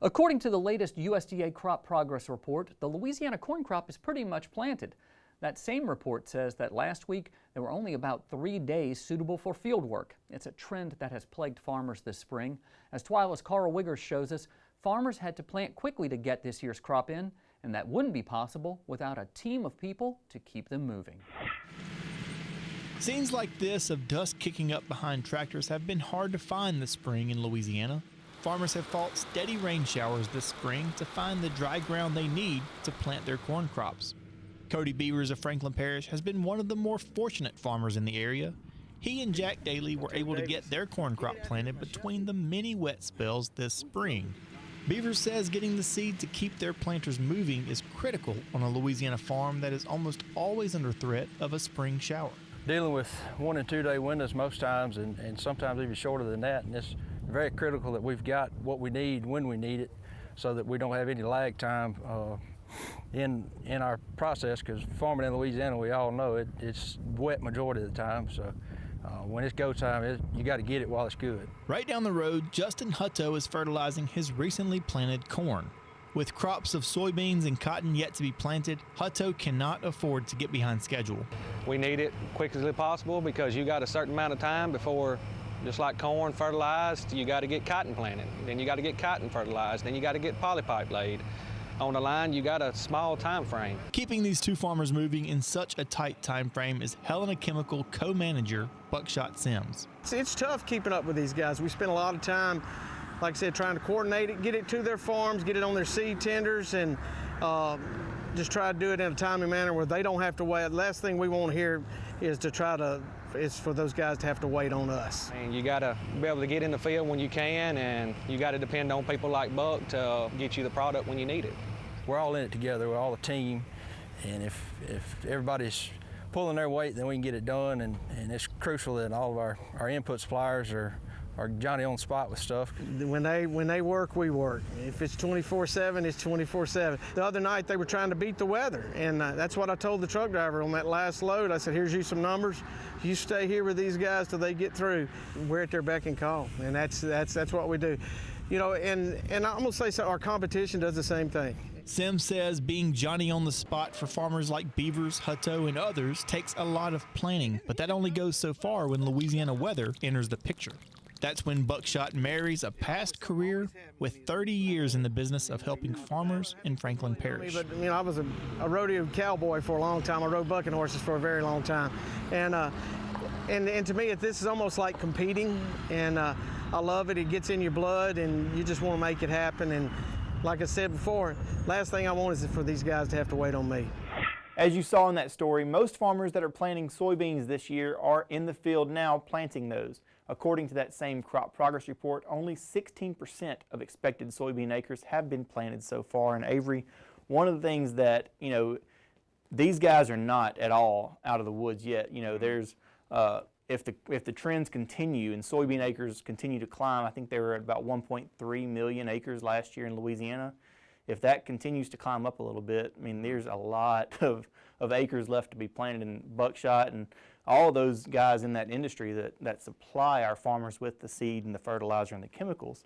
According to the latest USDA Crop Progress Report, the Louisiana corn crop is pretty much planted. That same report says that last week there were only about 3 days suitable for field work. It's a trend that has plagued farmers this spring. As TWILA's Karl Wiggers shows us, farmers had to plant quickly to get this year's crop in, and that wouldn't be possible without a team of people to keep them moving. Scenes like this of dust kicking up behind tractors have been hard to find this spring in Louisiana. Farmers have fought steady rain showers this spring to find the dry ground they need to plant their corn crops. Cody Wiggers of Franklin Parish has been one of the more fortunate farmers in the area. He and Jack Daly were able to get their corn crop planted between the many wet spells this spring. Wiggers says getting the seed to keep their planters moving is critical on a Louisiana farm that is almost always under threat of a spring shower. Dealing with 1 and 2 day windows most times, and sometimes even shorter than that, and it's very critical that we've got what we need when we need it, so that we don't have any lag time in our process. Because farming in Louisiana, we all know it's wet majority of the time. So when it's go time, you got to get it while it's good. Right down the road, Justin Hutto is fertilizing his recently planted corn. With crops of soybeans and cotton yet to be planted, Hutto cannot afford to get behind schedule. We need it quick as possible because you got a certain amount of time before, just like corn fertilized, you got to get cotton planted. Then you got to get cotton fertilized. Then you got to get polypipe laid. On the line, you got a small time frame. Keeping these two farmers moving in such a tight time frame is Helena Chemical co-manager Buckshot Sims. It's tough keeping up with these guys. We spend a lot of time, like I said, trying to coordinate it, get it to their farms, get it on their seed tenders, and just try to do it in a timely manner where they don't have to wait. The last thing we want to hear is for those guys to have to wait on us. And you got to be able to get in the field when you can, and you got to depend on people like Buck to get you the product when you need it. We're all in it together. We're all a team, and if everybody's pulling their weight, then we can get it done. And it's crucial that all of our input suppliers are Johnny on the spot with stuff. When they work, we work. If it's 24/7, it's 24/7. The other night they were trying to beat the weather, and that's what I told the truck driver on that last load. I said, here's you some numbers. You stay here with these guys till they get through. We're at their beck and call, and that's what we do. You know, and I'm gonna say so, our competition does the same thing. Sims says being Johnny on the spot for farmers like Wiggers, Hutto, and others takes a lot of planning, but that only goes so far when Louisiana weather enters the picture. That's when Buckshot marries a past career with 30 years in the business of helping farmers in Franklin Parish. But you know, I was a rodeo cowboy for a long time. I rode bucking horses for a very long time, and to me, this is almost like competing, and I love it. It gets in your blood, and you just want to make it happen. And like I said before, last thing I want is for these guys to have to wait on me. As you saw in that story, most farmers that are planting soybeans this year are in the field now planting those. According to that same crop progress report, only 16% of expected soybean acres have been planted so far. And Avery, one of the things that, you know, these guys are not at all out of the woods yet. You know, there's if the trends continue and soybean acres continue to climb, I think they were at about 1.3 million acres last year in Louisiana. If that continues to climb up a little bit, I mean, there's a lot of acres left to be planted in Buckshot, and all of those guys in that industry that supply our farmers with the seed and the fertilizer and the chemicals.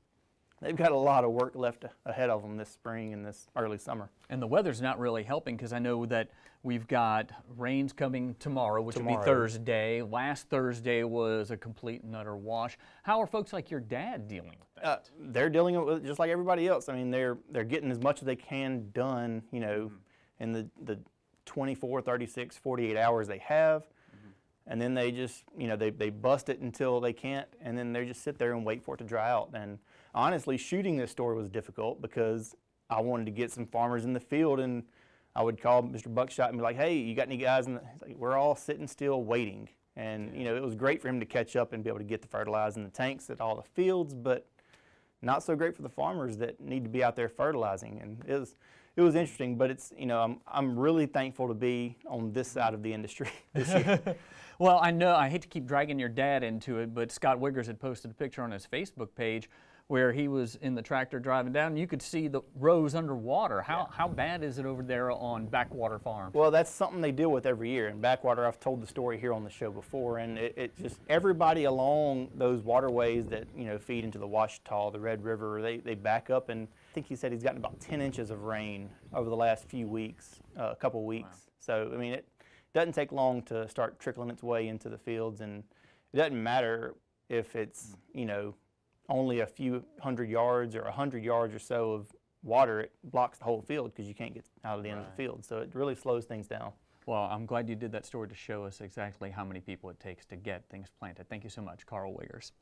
They've got a lot of work left ahead of them this spring and this early summer. And the weather's not really helping, because I know that we've got rains coming tomorrow, which will be Thursday. Last Thursday was a complete and utter wash. How are folks like your dad dealing with that? They're dealing with it just like everybody else. I mean, they're getting as much as they can done, you know, in the 24, 36, 48 hours they have. And then they just, you know, they bust it until they can't, and then they just sit there and wait for it to dry out. And honestly, shooting this story was difficult because I wanted to get some farmers in the field, and I would call Mr. Buckshot and be like, hey, you got any guys? And like, we're all sitting still waiting. And, you know, it was great for him to catch up and be able to get the fertilizer in the tanks at all the fields, but not so great for the farmers that need to be out there fertilizing. And it was interesting, but it's, you know, I'm really thankful to be on this side of the industry this year. Well, I know, I hate to keep dragging your dad into it, but Scott Wiggers had posted a picture on his Facebook page where he was in the tractor driving down, and you could see the rows underwater. How bad is it over there on Backwater Farm? Well, that's something they deal with every year. In Backwater, I've told the story here on the show before, and it just, everybody along those waterways that, you know, feed into the Ouachita, the Red River, they back up, and think he said he's gotten about 10 inches of rain over the last few weeks, a couple weeks. Wow. So, I mean, it doesn't take long to start trickling its way into the fields, and it doesn't matter if it's, you know, only a few 100 yards or 100 yards or so of water. It blocks the whole field because you can't get out of the end of the field. So it really slows things down. Well, I'm glad you did that story to show us exactly how many people it takes to get things planted. Thank you so much, Karl Wiggers.